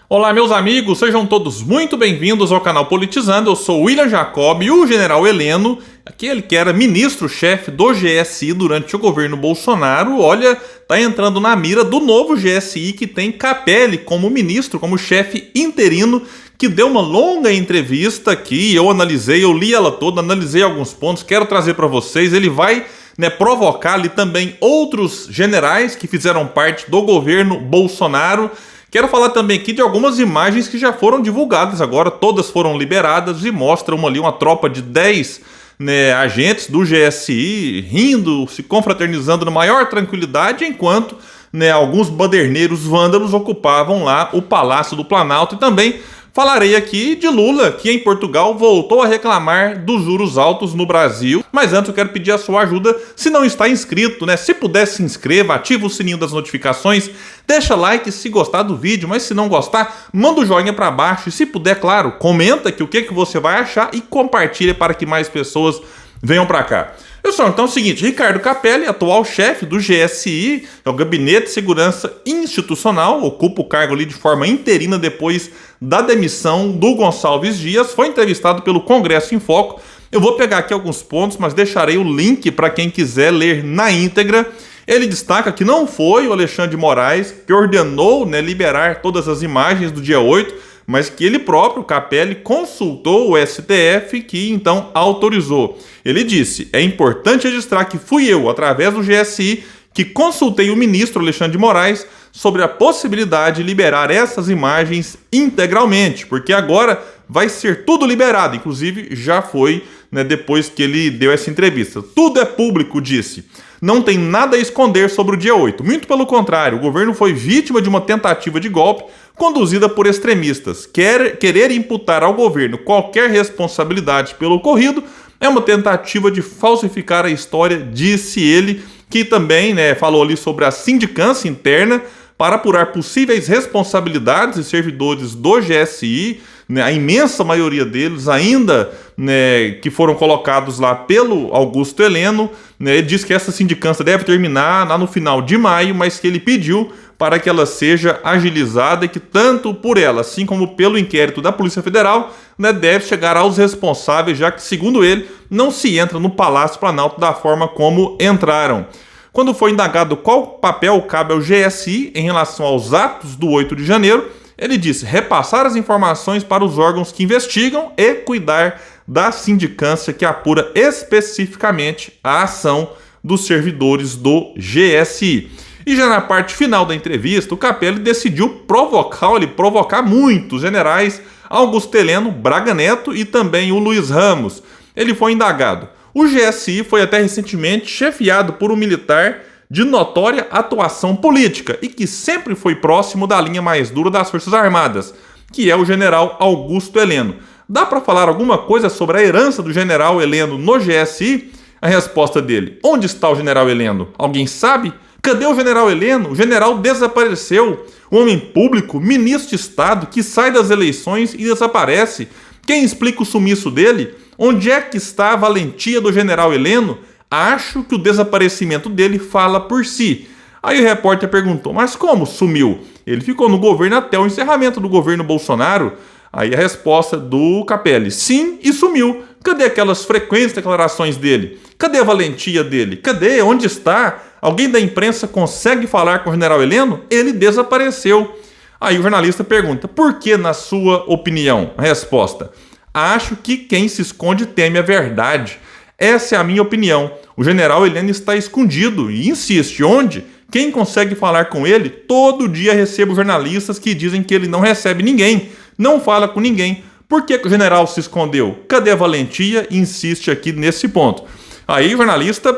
Olá, meus amigos, sejam todos muito bem-vindos ao canal Politizando. Eu sou o William Jacob e o general Heleno, aquele que era ministro-chefe do GSI durante o governo Bolsonaro, olha, tá entrando na mira do novo GSI que tem Capelli como ministro, como chefe interino, que deu uma longa entrevista aqui. Eu analisei, eu li ela toda, analisei alguns pontos, quero trazer para vocês. Ele vai provocar ali também outros generais que fizeram parte do governo Bolsonaro. Quero falar também aqui de algumas imagens que já foram divulgadas agora, todas foram liberadas e mostram ali uma tropa de 10 agentes do GSI rindo, se confraternizando na maior tranquilidade, enquanto alguns baderneiros vândalos ocupavam lá o Palácio do Planalto. E também falarei aqui de Lula, que em Portugal voltou a reclamar dos juros altos no Brasil. Mas antes eu quero pedir a sua ajuda. Se não está inscrito, se puder se inscreva, ativa o sininho das notificações, deixa like se gostar do vídeo, mas se não gostar, manda o joinha para baixo. E se puder, claro, comenta aqui o que você vai achar e compartilha para que mais pessoas venham para cá. Pessoal, então é o seguinte, Ricardo Capelli, atual chefe do GSI, é o Gabinete de Segurança Institucional, ocupa o cargo ali de forma interina depois da demissão do Gonçalves Dias, foi entrevistado pelo Congresso em Foco. Eu vou pegar aqui alguns pontos, mas deixarei o link para quem quiser ler na íntegra. Ele destaca que não foi o Alexandre de Moraes que ordenou liberar todas as imagens do dia 8, mas que ele próprio, Capelli, consultou o STF, que então autorizou. Ele disse: é importante registrar que fui eu, através do GSI, que consultei o ministro Alexandre de Moraes sobre a possibilidade de liberar essas imagens integralmente, porque agora vai ser tudo liberado, inclusive já foi depois que ele deu essa entrevista. Tudo é público, disse. Não tem nada a esconder sobre o dia 8. Muito pelo contrário, o governo foi vítima de uma tentativa de golpe conduzida por extremistas. Querer imputar ao governo qualquer responsabilidade pelo ocorrido é uma tentativa de falsificar a história, disse ele, que também falou ali sobre a sindicância interna para apurar possíveis responsabilidades de servidores do GSI, a imensa maioria deles ainda que foram colocados lá pelo Augusto Heleno. Ele diz que essa sindicância deve terminar lá no final de maio, mas que ele pediu para que ela seja agilizada e que tanto por ela, assim como pelo inquérito da Polícia Federal, deve chegar aos responsáveis, já que, segundo ele, não se entra no Palácio Planalto da forma como entraram. Quando foi indagado qual papel cabe ao GSI em relação aos atos do 8 de janeiro, ele disse: repassar as informações para os órgãos que investigam e cuidar da sindicância que apura especificamente a ação dos servidores do GSI. E já na parte final da entrevista, o Capelli decidiu provocar muitos generais, Augusto Heleno, Braga Neto e também o Luiz Ramos. Ele foi indagado. O GSI foi até recentemente chefiado por um militar de notória atuação política e que sempre foi próximo da linha mais dura das Forças Armadas, que é o general Augusto Heleno. Dá para falar alguma coisa sobre a herança do general Heleno no GSI? A resposta dele: onde está o general Heleno? Alguém sabe? Cadê o general Heleno? O general desapareceu. Um homem público, ministro de Estado, que sai das eleições e desaparece. Quem explica o sumiço dele? Onde é que está a valentia do general Heleno? Acho que o desaparecimento dele fala por si. Aí o repórter perguntou: mas como sumiu? Ele ficou no governo até o encerramento do governo Bolsonaro? Aí a resposta do Capelli: sim, e sumiu. Cadê aquelas frequentes declarações dele? Cadê a valentia dele? Cadê? Onde está? Alguém da imprensa consegue falar com o general Heleno? Ele desapareceu. Aí o jornalista pergunta: por que, na sua opinião? A resposta: acho que quem se esconde teme a verdade. Essa é a minha opinião. O general Heleno está escondido e insiste. Onde? Quem consegue falar com ele? Todo dia recebo jornalistas que dizem que ele não recebe ninguém, não fala com ninguém. Por que o general se escondeu? Cadê a valentia? Insiste aqui nesse ponto. Aí o jornalista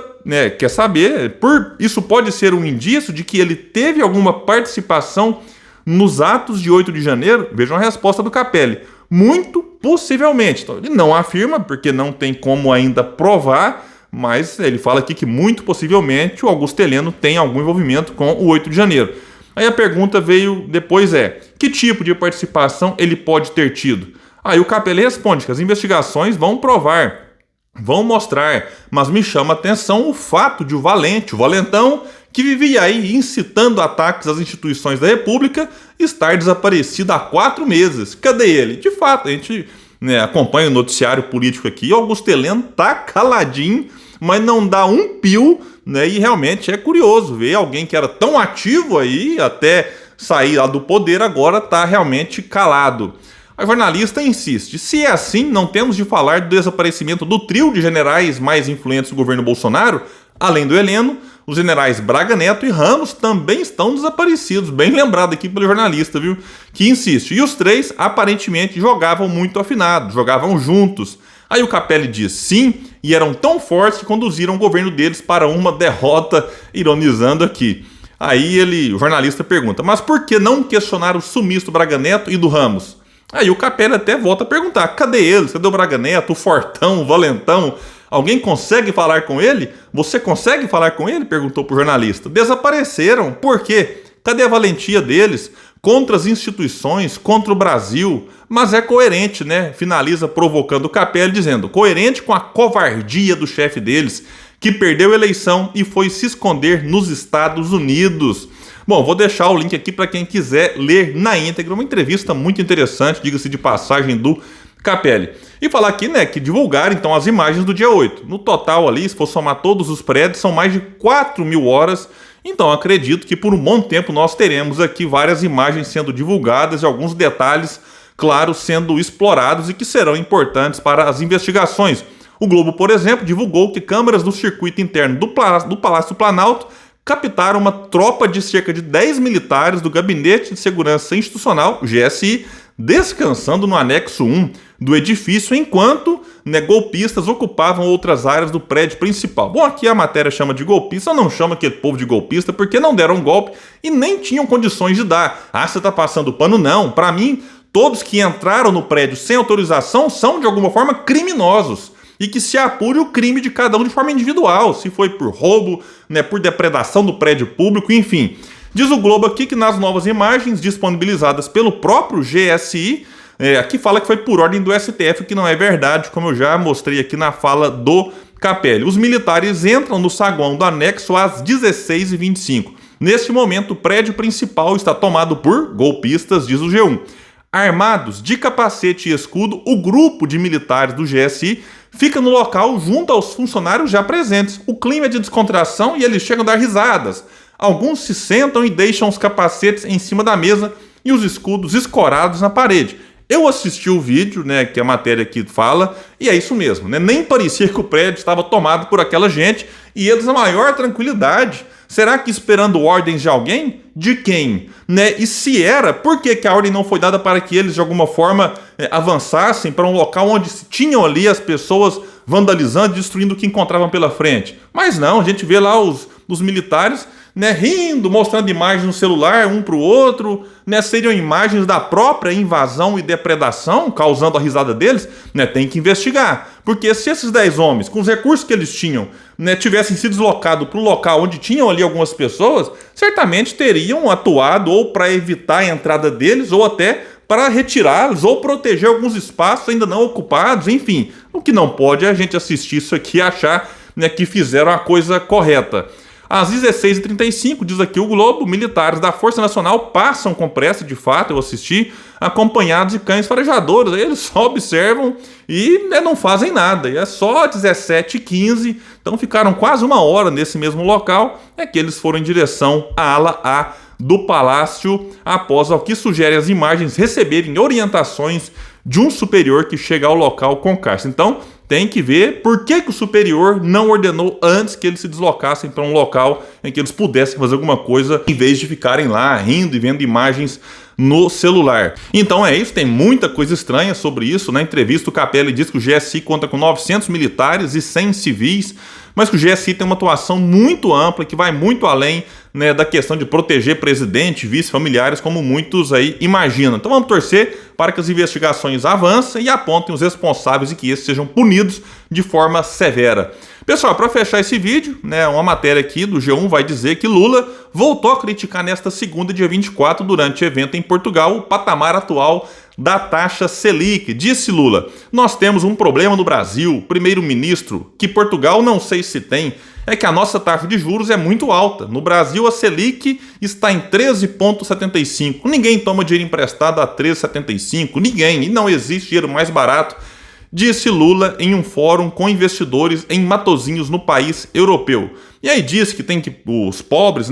quer saber, isso pode ser um indício de que ele teve alguma participação nos atos de 8 de janeiro? Vejam a resposta do Capelli: muito possivelmente. Então, ele não afirma, porque não tem como ainda provar, mas ele fala aqui que muito possivelmente o Augusto Heleno tem algum envolvimento com o 8 de janeiro. Aí a pergunta veio depois: que tipo de participação ele pode ter tido? Aí o Capelli responde que as investigações vão provar vão mostrar, mas me chama a atenção o fato de o Valentão, que vivia aí incitando ataques às instituições da República, estar desaparecido há 4 meses. Cadê ele? De fato, a gente acompanha o noticiário político aqui, Augusto Heleno tá caladinho, mas não dá um pio, e realmente é curioso ver alguém que era tão ativo aí, até sair lá do poder, agora tá realmente calado. A jornalista insiste, se é assim, não temos de falar do desaparecimento do trio de generais mais influentes do governo Bolsonaro. Além do Heleno, os generais Braga Neto e Ramos também estão desaparecidos, bem lembrado aqui pelo jornalista, viu? Que insiste. E os 3 aparentemente jogavam muito afinados, jogavam juntos. Aí o Capelli diz sim, e eram tão fortes que conduziram o governo deles para uma derrota, ironizando aqui. Aí o jornalista pergunta, mas por que não questionar o sumiço do Braga Neto e do Ramos? Aí o Capelli até volta a perguntar, cadê eles? Cadê o Braga Neto, o Fortão, o Valentão? Alguém consegue falar com ele? Você consegue falar com ele? Perguntou pro jornalista. Desapareceram. Por quê? Cadê a valentia deles? Contra as instituições, contra o Brasil. Mas é coerente, né? Finaliza provocando o Capelli dizendo, coerente com a covardia do chefe deles, que perdeu a eleição e foi se esconder nos Estados Unidos. Bom, vou deixar o link aqui para quem quiser ler na íntegra, uma entrevista muito interessante, diga-se de passagem, do Capelli. E falar aqui, que divulgaram então as imagens do dia 8. No total ali, se for somar todos os prédios, são mais de 4.000 horas. Então acredito que por um bom tempo nós teremos aqui várias imagens sendo divulgadas e alguns detalhes, claro, sendo explorados e que serão importantes para as investigações. O Globo, por exemplo, divulgou que câmeras do circuito interno do Palácio do Planalto captaram uma tropa de cerca de 10 militares do Gabinete de Segurança Institucional, GSI, descansando no anexo 1 do edifício, enquanto golpistas ocupavam outras áreas do prédio principal. Bom, aqui a matéria chama de golpista, eu não chamo aquele povo de golpista porque não deram golpe e nem tinham condições de dar. Ah, você tá passando pano? Não. Para mim, todos que entraram no prédio sem autorização são, de alguma forma, criminosos. E que se apure o crime de cada um de forma individual, se foi por roubo, por depredação do prédio público, enfim. Diz o Globo aqui que nas novas imagens disponibilizadas pelo próprio GSI, aqui fala que foi por ordem do STF, o que não é verdade, como eu já mostrei aqui na fala do Capelli. Os militares entram no saguão do anexo às 16h25. Neste momento, o prédio principal está tomado por golpistas, diz o G1. Armados de capacete e escudo, o grupo de militares do GSI fica no local junto aos funcionários já presentes. O clima é de descontração e eles chegam a dar risadas. Alguns se sentam e deixam os capacetes em cima da mesa e os escudos escorados na parede. Eu assisti o vídeo, que a matéria aqui fala, e é isso mesmo, Nem parecia que o prédio estava tomado por aquela gente e eles na maior tranquilidade. Será que esperando ordens de alguém? De quem? E se era, por que a ordem não foi dada para que eles de alguma forma avançassem para um local onde tinham ali as pessoas vandalizando e destruindo o que encontravam pela frente? Mas não, a gente vê lá os militares rindo, mostrando imagens no celular um para o outro, seriam imagens da própria invasão e depredação, causando a risada deles, tem que investigar. Porque se esses 10 homens, com os recursos que eles tinham, tivessem se deslocado para o local onde tinham ali algumas pessoas, certamente teriam atuado ou para evitar a entrada deles, ou até para retirá-los, ou proteger alguns espaços ainda não ocupados, enfim. O que não pode é a gente assistir isso aqui e achar que fizeram a coisa correta. Às 16h35, diz aqui o Globo, militares da Força Nacional passam com pressa, de fato, eu assisti, acompanhados de cães farejadores. Aí eles só observam e não fazem nada. E é só 17h15, então ficaram quase 1 hora nesse mesmo local, que eles foram em direção à ala A do Palácio, após, ao que sugerem as imagens, receberem orientações de um superior que chega ao local com cárcere. Então, tem que ver por que o superior não ordenou antes que eles se deslocassem para um local em que eles pudessem fazer alguma coisa, em vez de ficarem lá rindo e vendo imagens no celular. Então é isso, tem muita coisa estranha sobre isso. Na entrevista, o Capelli diz que o GSI conta com 900 militares e 100 civis, mas que o GSI tem uma atuação muito ampla, que vai muito além da questão de proteger presidente, vice, familiares, como muitos aí imaginam. Então vamos torcer para que as investigações avancem e apontem os responsáveis e que esses sejam punidos de forma severa. Pessoal, para fechar esse vídeo, uma matéria aqui do G1 vai dizer que Lula voltou a criticar nesta segunda, dia 24, durante evento em Portugal, o patamar atual da taxa Selic. Disse Lula: nós temos um problema no Brasil, primeiro-ministro, que Portugal não sei se tem, é que a nossa taxa de juros é muito alta. No Brasil, a Selic está em 13,75. Ninguém toma dinheiro emprestado a 13,75. Ninguém. E não existe dinheiro mais barato, disse Lula em um fórum com investidores em Matosinhos, no país europeu. E aí disse que os pobres,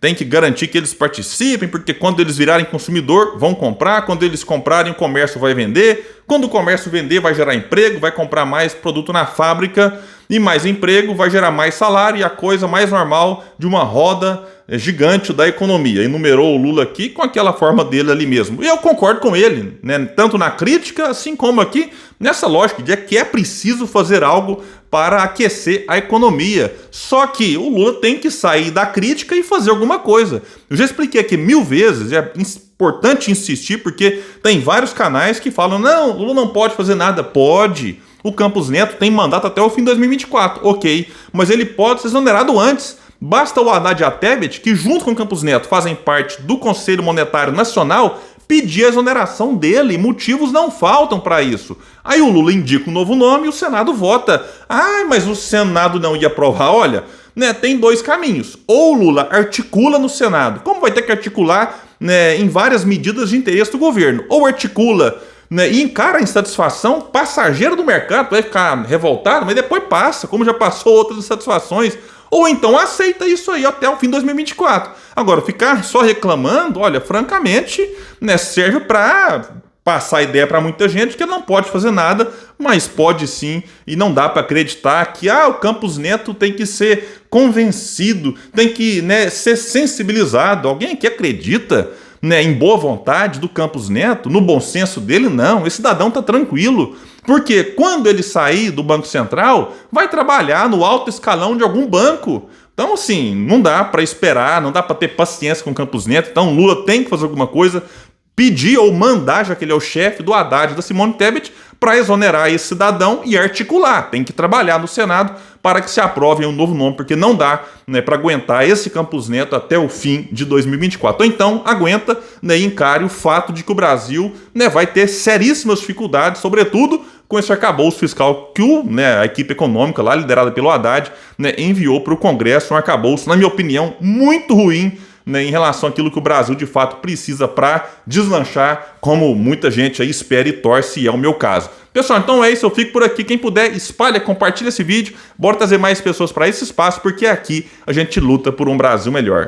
tem que garantir que eles participem, porque quando eles virarem consumidor, vão comprar, quando eles comprarem, o comércio vai vender, quando o comércio vender, vai gerar emprego, vai comprar mais produto na fábrica, e mais emprego vai gerar mais salário, e a coisa mais normal de uma roda gigante da economia. Enumerou o Lula aqui com aquela forma dele ali mesmo. E eu concordo com ele, tanto na crítica, assim como aqui nessa lógica de que é preciso fazer algo para aquecer a economia. Só que o Lula tem que sair da crítica e fazer alguma coisa. Eu já expliquei aqui 1000 vezes, é importante insistir, porque tem vários canais que falam: não, o Lula não pode fazer nada. Pode. O Campos Neto tem mandato até o fim de 2024, ok, mas ele pode ser exonerado antes. Basta o Haddad e a Tebet, que junto com o Campos Neto fazem parte do Conselho Monetário Nacional, pedir a exoneração dele. Motivos não faltam para isso. Aí o Lula indica um novo nome e o Senado vota. Ah, mas o Senado não ia aprovar. Olha, tem dois caminhos. Ou o Lula articula no Senado, como vai ter que articular em várias medidas de interesse do governo, ou articula e encara a insatisfação passageira do mercado, vai ficar revoltado, mas depois passa, como já passou outras insatisfações. Ou então aceita isso aí até o fim de 2024. Agora, ficar só reclamando, olha, francamente, serve para passar a ideia para muita gente que não pode fazer nada, mas pode sim, e não dá para acreditar que o Campos Neto tem que ser convencido, tem que ser sensibilizado. Alguém que acredita em boa vontade do Campos Neto, no bom senso dele? Não, esse cidadão está tranquilo. Porque quando ele sair do Banco Central, vai trabalhar no alto escalão de algum banco. Então, assim, não dá para esperar, não dá para ter paciência com o Campos Neto. Então, Lula tem que fazer alguma coisa, pedir ou mandar, já que ele é o chefe do Haddad e da Simone Tebet, para exonerar esse cidadão e articular. Tem que trabalhar no Senado para que se aprove um novo nome, porque não dá para aguentar esse Campos Neto até o fim de 2024. Ou então, aguenta e encare o fato de que o Brasil vai ter seríssimas dificuldades, sobretudo com esse arcabouço fiscal que a equipe econômica lá, liderada pelo Haddad, enviou para o Congresso. Um arcabouço, na minha opinião, muito ruim, em relação àquilo que o Brasil de fato precisa para deslanchar, como muita gente aí espera e torce, e é o meu caso. Pessoal, então é isso, eu fico por aqui. Quem puder, espalha, compartilha esse vídeo, bora trazer mais pessoas para esse espaço, porque aqui a gente luta por um Brasil melhor.